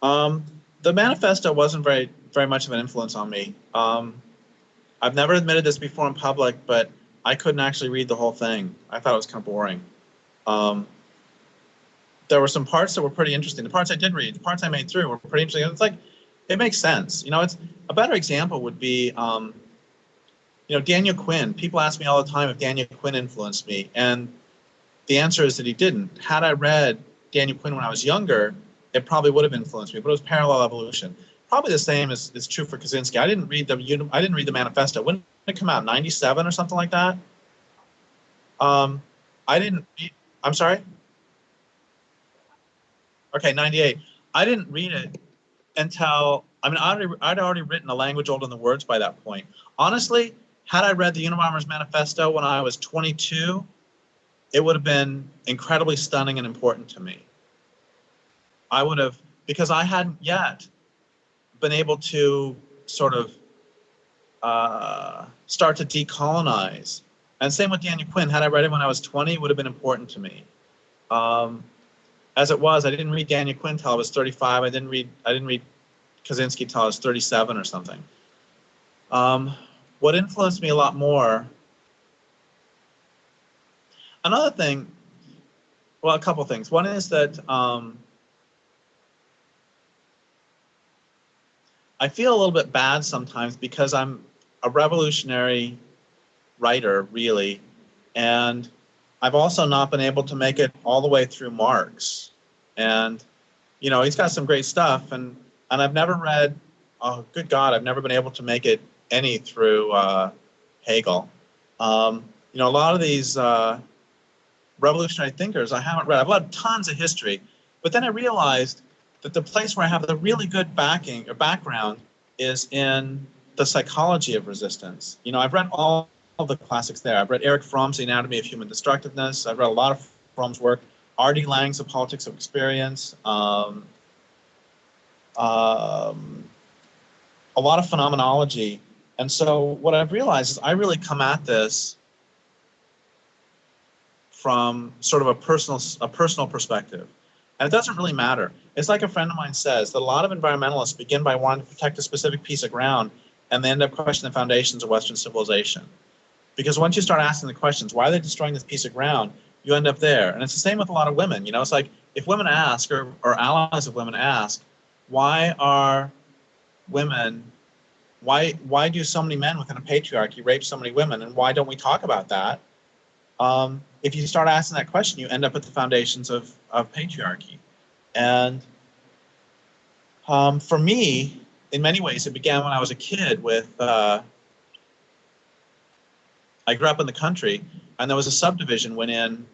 Um, the manifesto wasn't very much of an influence on me. I've never admitted this before in public, but I couldn't actually read the whole thing. I thought it was kind of boring. Um, there were some parts that were pretty interesting. The parts I did read, the parts I made through were pretty interesting. It's like, it makes sense. You know, it's a better example would be, you know, Daniel Quinn. People ask me all the time if Daniel Quinn influenced me, and the answer is that he didn't. Had I read Daniel Quinn when I was younger, it probably would have influenced me, but it was parallel evolution. Probably the same is true for Kaczynski. I didn't read the manifesto. When did it come out? 97 or something like that? I didn't read, I'm sorry? Okay, 98. I didn't read it until, I mean, I'd already written a language older than the words by that point. Honestly, had I read the Unabomber's Manifesto when I was 22, it would have been incredibly stunning and important to me. I would have, because I hadn't yet been able to sort of start to decolonize. And same with Daniel Quinn. Had I read it when I was 20, it would have been important to me. As it was, I didn't read Daniel Quinn till I was 35. I didn't read Kaczynski till I was 37 or something. What influenced me a lot more, another thing, well, a couple things. One is that I feel a little bit bad sometimes because I'm a revolutionary writer, really, and I've also not been able to make it all the way through Marx. And, you know, he's got some great stuff, and I've never read, oh, good God, I've never been able to make it any through Hegel. You know, a lot of these revolutionary thinkers I haven't read. I've read tons of history, but then I realized that the place where I have the really good backing or background is in the psychology of resistance. You know, I've read all of the classics there. I've read Erich Fromm's The Anatomy of Human Destructiveness. I've read a lot of Fromm's work. R.D. Laing's The Politics of Experience. A lot of phenomenology. And so what I've realized is I really come at this from sort of a personal perspective. And it doesn't really matter. It's like a friend of mine says that a lot of environmentalists begin by wanting to protect a specific piece of ground, and they end up questioning the foundations of Western civilization. Because once you start asking the questions, why are they destroying this piece of ground, you end up there. And it's the same with a lot of women. You know, it's like if women ask, or allies of women ask, why are women, why do so many men within a patriarchy rape so many women, and why don't we talk about that? If you start asking that question, you end up at the foundations of patriarchy. And for me, in many ways, it began when I was a kid with, I grew up in the country, and there was a subdivision went in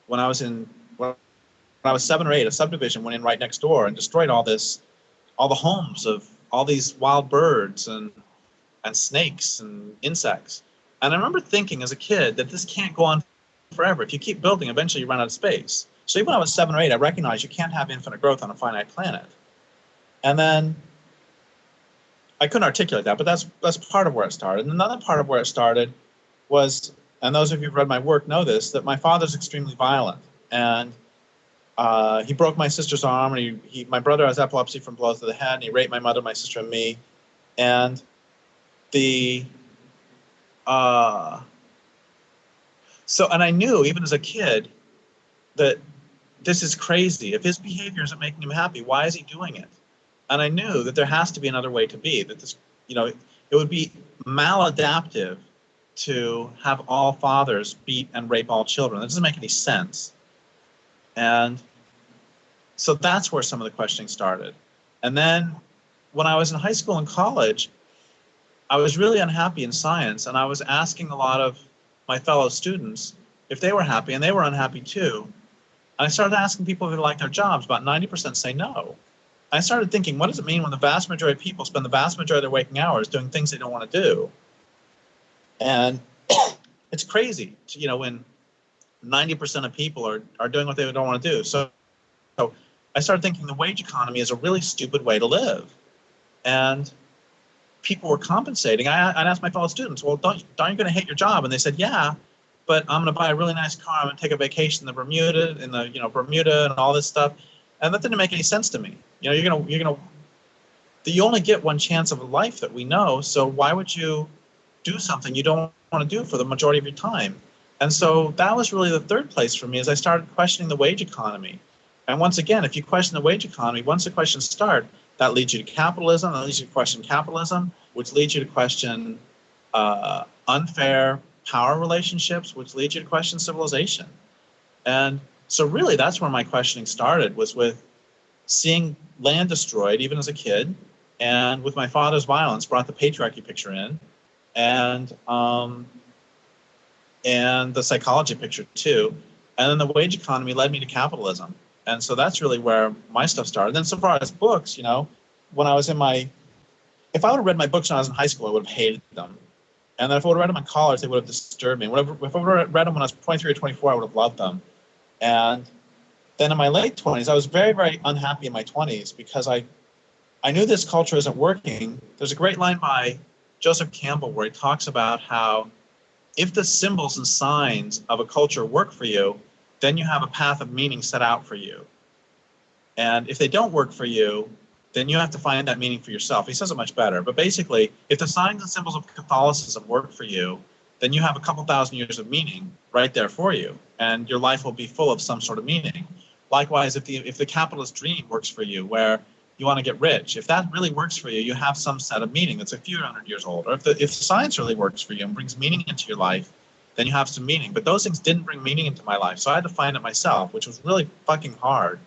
when I was 7 or 8, a subdivision went in right next door and destroyed all the homes of all these wild birds and snakes and insects. And I remember thinking as a kid that this can't go on forever. If you keep building, eventually you run out of space. So even when I was 7 or 8, I recognized you can't have infinite growth on a finite planet. And then I couldn't articulate that, but that's part of where it started. And another part of where it started was, and those of you who've read my work know this, that my father's extremely violent. And he broke my sister's arm, and my brother has epilepsy from blows to the head, and he raped my mother, my sister, and me. And and I knew, even as a kid, that this is crazy. If his behavior isn't making him happy, why is he doing it? And I knew that there has to be another way to be, that this, you know, it would be maladaptive to have all fathers beat and rape all children. That doesn't make any sense. And so that's where some of the questioning started. And then when I was in high school and college, I was really unhappy in science, and I was asking a lot of my fellow students if they were happy, and they were unhappy too. And I started asking people if they liked their jobs. About 90% say no. I started thinking, what does it mean when the vast majority of people spend the vast majority of their waking hours doing things they don't want to do? And it's crazy, you know, when 90% of people are doing what they don't want to do. So I started thinking the wage economy is a really stupid way to live. And people were compensating. I'd ask my fellow students, well, aren't you going to hate your job? And they said, yeah, but I'm going to buy a really nice car. I'm going to take a vacation in Bermuda and all this stuff. And that didn't make any sense to me. You know, you only get one chance of a life that we know. So why would you do something you don't want to do for the majority of your time? And so that was really the third place for me, as I started questioning the wage economy. And once again, if you question the wage economy, once the questions start, that leads you to capitalism, that leads you to question capitalism, which leads you to question unfair power relationships, which leads you to question civilization. And so really that's where my questioning started, was with seeing land destroyed, even as a kid, and with my father's violence brought the patriarchy picture in, and the psychology picture too. And then the wage economy led me to capitalism. And so that's really where my stuff started. Then so far as books, you know, when I was in my, if I would have read my books when I was in high school, I would have hated them. And then if I would have read them in college, they would have disturbed me. If I would have read them when I was 23 or 24, I would have loved them. And then in my late 20s, I was very, very unhappy in my 20s because I knew this culture isn't working. There's a great line by Joseph Campbell where he talks about how if the symbols and signs of a culture work for you, then you have a path of meaning set out for you. And if they don't work for you, then you have to find that meaning for yourself. He says it much better. But basically, if the signs and symbols of Catholicism work for you, then you have a couple thousand years of meaning right there for you. And your life will be full of some sort of meaning. Likewise, if the capitalist dream works for you, where you want to get rich, if that really works for you, you have some set of meaning that's a few hundred years old. Or if science really works for you and brings meaning into your life, then you have some meaning. But those things didn't bring meaning into my life. So I had to find it myself, which was really fucking hard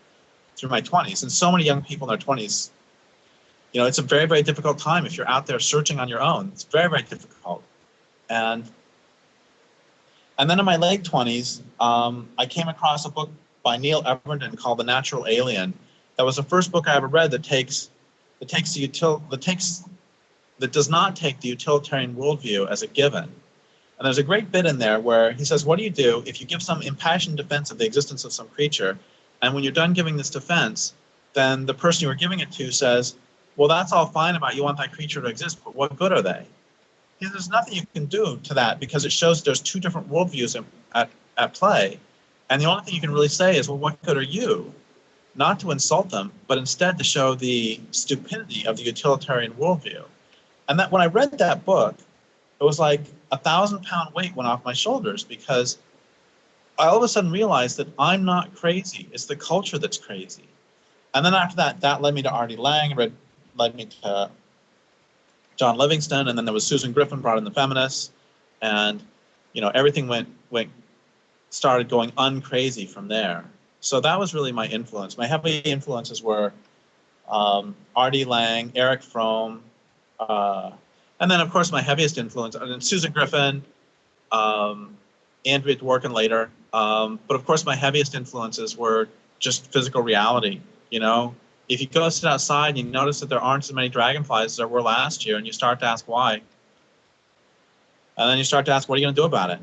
through my 20s. And so many young people in their 20s, you know, it's a very, very difficult time if you're out there searching on your own. It's very, very difficult. And then in my late 20s, I came across a book by Neil Everenden called The Natural Alien. That was the first book I ever read that does not take the utilitarian worldview as a given. And there's a great bit in there where he says, what do you do if you give some impassioned defense of the existence of some creature, and when you're done giving this defense, then the person you were giving it to says, well, that's all fine about you want that creature to exist, but what good are they? There's nothing you can do to that because it shows there's two different worldviews at play. And the only thing you can really say is, well, what good are you? Not to insult them, but instead to show the stupidity of the utilitarian worldview. And that when I read that book, it was like 1,000-pound weight went off my shoulders because I all of a sudden realized that I'm not crazy. It's the culture that's crazy. And then after that led me to R.D. Laing, led me to John Livingston, and then there was Susan Griffin brought in the feminists, and you know everything started going uncrazy from there. So that was really my influence. My heavy influences were R.D. Laing, Eric Fromm, and then of course my heaviest influence, and then Susan Griffin, Andrea Dworkin later. But of course my heaviest influences were just physical reality. You know, if you go sit outside and you notice that there aren't as many dragonflies as there were last year, and you start to ask why, and then you start to ask, what are you going to do about it?